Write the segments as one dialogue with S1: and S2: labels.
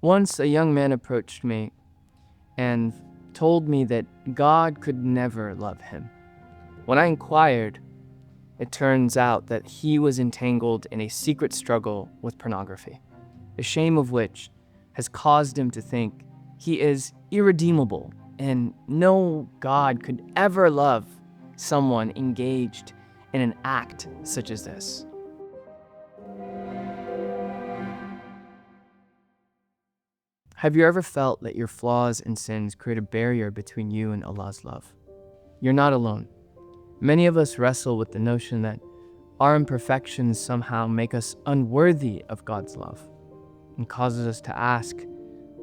S1: Once a young man approached me and told me that God could never love him. When I inquired, it turns out that he was entangled in a secret struggle with pornography, the shame of which has caused him to think he is irredeemable and no God could ever love someone engaged in an act such as this. Have you ever felt that your flaws and sins create a barrier between you and Allah's love? You're not alone. Many of us wrestle with the notion that our imperfections somehow make us unworthy of God's love and causes us to ask,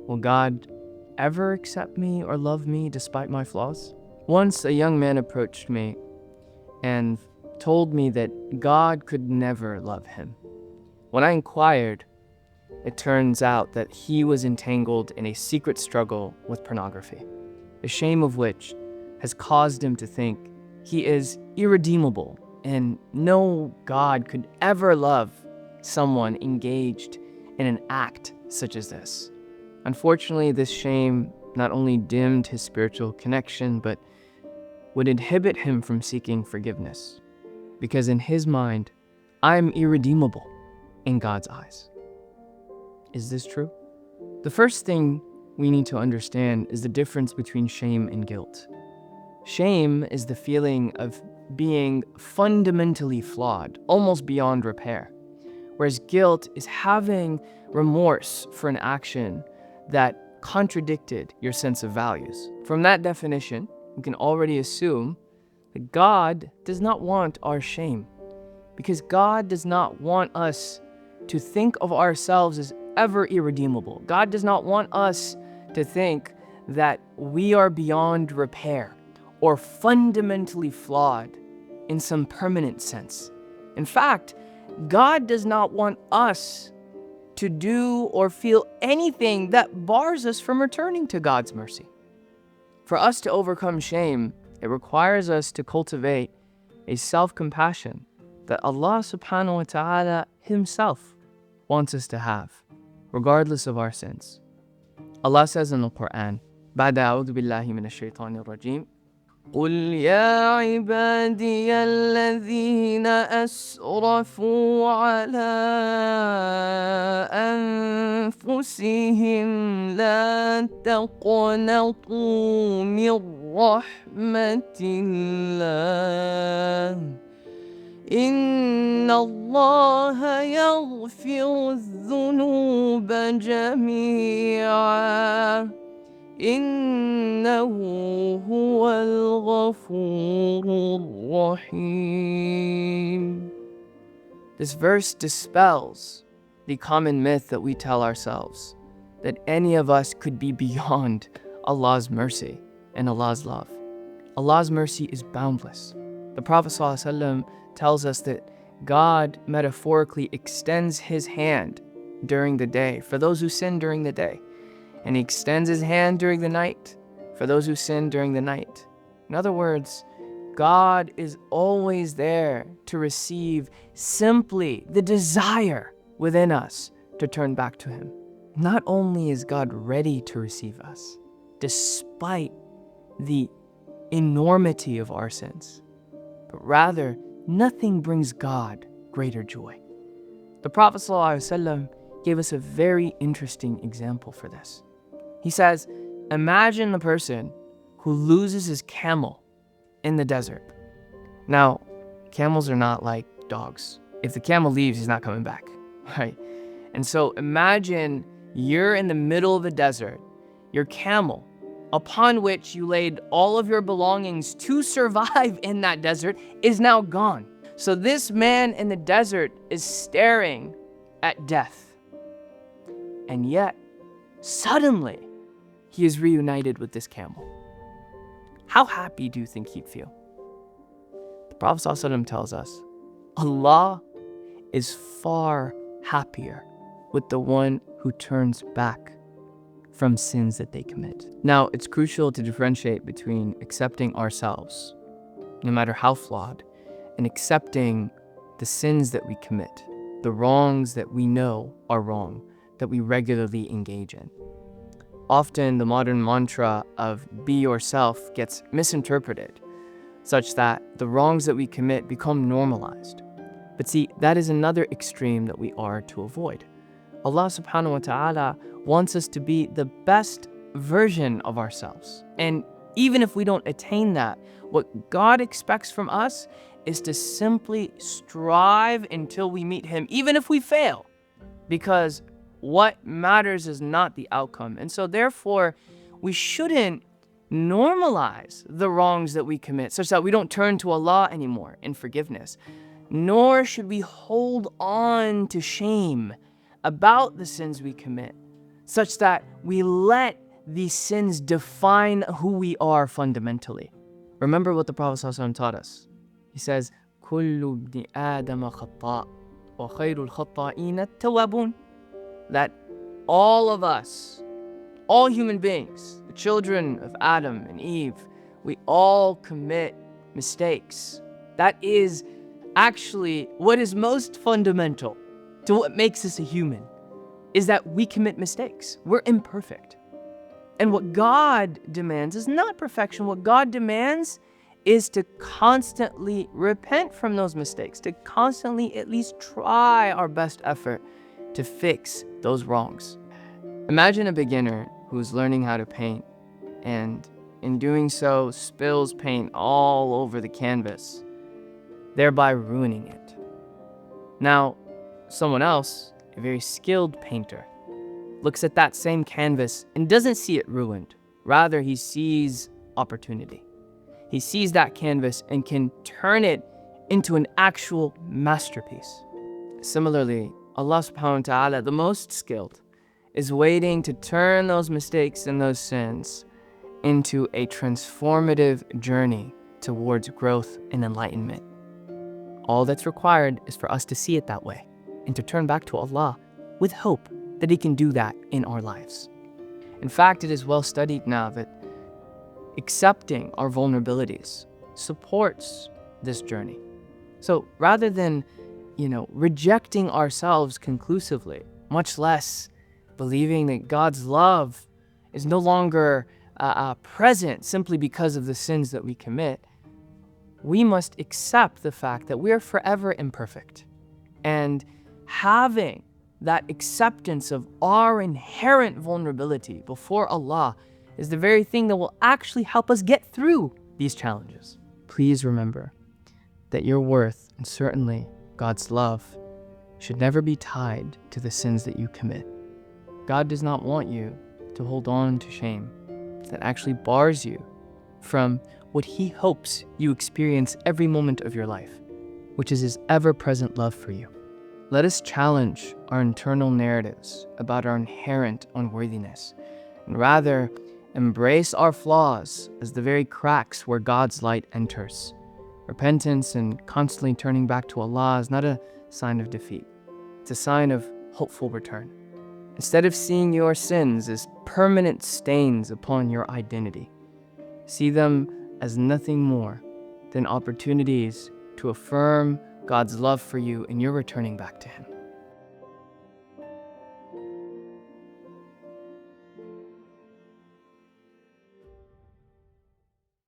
S1: will God ever accept me or love me despite my flaws? Once a young man approached me and told me that God could never love him. When I inquired, it turns out that he was entangled in a secret struggle with pornography, the shame of which has caused him to think he is irredeemable and no God could ever love someone engaged in an act such as this. Unfortunately, this shame not only dimmed his spiritual connection, but would inhibit him from seeking forgiveness, because in his mind, I am irredeemable in God's eyes. Is this true? The first thing we need to understand is the difference between shame and guilt. Shame is the feeling of being fundamentally flawed, almost beyond repair, whereas guilt is having remorse for an action that contradicted your sense of values. From that definition, we can already assume that God does not want our shame, because God does not want us to think of ourselves as ever irredeemable. God does not want us to think that we are beyond repair or fundamentally flawed in some permanent sense. In fact, God does not want us to do or feel anything that bars us from returning to God's mercy. For us to overcome shame, it requires us to cultivate a self-compassion that Allah subhanahu wa ta'ala himself wants us to have, regardless of our sins. Allah says in the Quran, بعد أعوذ بالله من الشيطان الرجيم قل يا عبادي الذين أسرفوا على أنفسهم لا تقنطوا من رحمة الله إن الله يغفر الذنوب جميعا إنه هو الغفور الرحيم. This verse dispels the common myth that we tell ourselves, that any of us could be beyond Allah's mercy and Allah's love. Allah's mercy is boundless. The Prophet ﷺ tells us that God metaphorically extends his hand during the day for those who sin during the day, and he extends his hand during the night for those who sin during the night. In other words, God is always there to receive simply the desire within us to turn back to him. Not only is God ready to receive us, despite the enormity of our sins, but rather, nothing brings God greater joy. The Prophet ﷺ gave us a very interesting example for this. He says, imagine the person who loses his camel in the desert. Now, camels are not like dogs. If the camel leaves, he's not coming back, right? And so imagine you're in the middle of the desert. Your camel, upon which you laid all of your belongings to survive in that desert, is now gone. So this man in the desert is staring at death. And yet, suddenly, he is reunited with this camel. How happy do you think he'd feel? The Prophet ﷺ tells us, Allah is far happier with the one who turns back from sins that they commit. Now, it's crucial to differentiate between accepting ourselves, no matter how flawed, and accepting the sins that we commit, the wrongs that we know are wrong, that we regularly engage in. Often, the modern mantra of be yourself gets misinterpreted, such that the wrongs that we commit become normalized. But see, that is another extreme that we are to avoid. Allah subhanahu wa ta'ala wants us to be the best version of ourselves. And even if we don't attain that, what God expects from us is to simply strive until we meet Him, even if we fail. Because what matters is not the outcome. And so therefore, we shouldn't normalize the wrongs that we commit such that we don't turn to Allah anymore in forgiveness. Nor should we hold on to shame about the sins we commit, such that we let these sins define who we are fundamentally. Remember what the Prophet ﷺ taught us. He says, كُلُّ ابْنِ آدَمَ خَطَّاءٌ وَخَيْرُ الْخَطَّائِينَ التَّوَّابُونَ. That all of us, all human beings, the children of Adam and Eve, we all commit mistakes. That is actually what is most fundamental to what makes us a human, is that we commit mistakes. We're imperfect. And what God demands is not perfection. What God demands is to constantly repent from those mistakes, to constantly at least try our best effort to fix those wrongs. Imagine a beginner who's learning how to paint, and in doing so spills paint all over the canvas, thereby ruining it. Now, someone else, a very skilled painter, looks at that same canvas and doesn't see it ruined. Rather, he sees opportunity. He sees that canvas and can turn it into an actual masterpiece. Similarly, Allah subhanahu wa ta'ala, the most skilled, is waiting to turn those mistakes and those sins into a transformative journey towards growth and enlightenment. All that's required is for us to see it that way and to turn back to Allah with hope that He can do that in our lives. In fact, it is well studied now that accepting our vulnerabilities supports this journey. So rather than, rejecting ourselves conclusively, much less believing that God's love is no longer present simply because of the sins that we commit, we must accept the fact that we are forever imperfect. And having that acceptance of our inherent vulnerability before Allah is the very thing that will actually help us get through these challenges. Please remember that your worth, and certainly God's love, should never be tied to the sins that you commit. God does not want you to hold on to shame that actually bars you from what He hopes you experience every moment of your life, which is His ever-present love for you. Let us challenge our internal narratives about our inherent unworthiness, and rather embrace our flaws as the very cracks where God's light enters. Repentance and constantly turning back to Allah is not a sign of defeat. It's a sign of hopeful return. Instead of seeing your sins as permanent stains upon your identity, see them as nothing more than opportunities to affirm God's love for you and you're returning back to Him.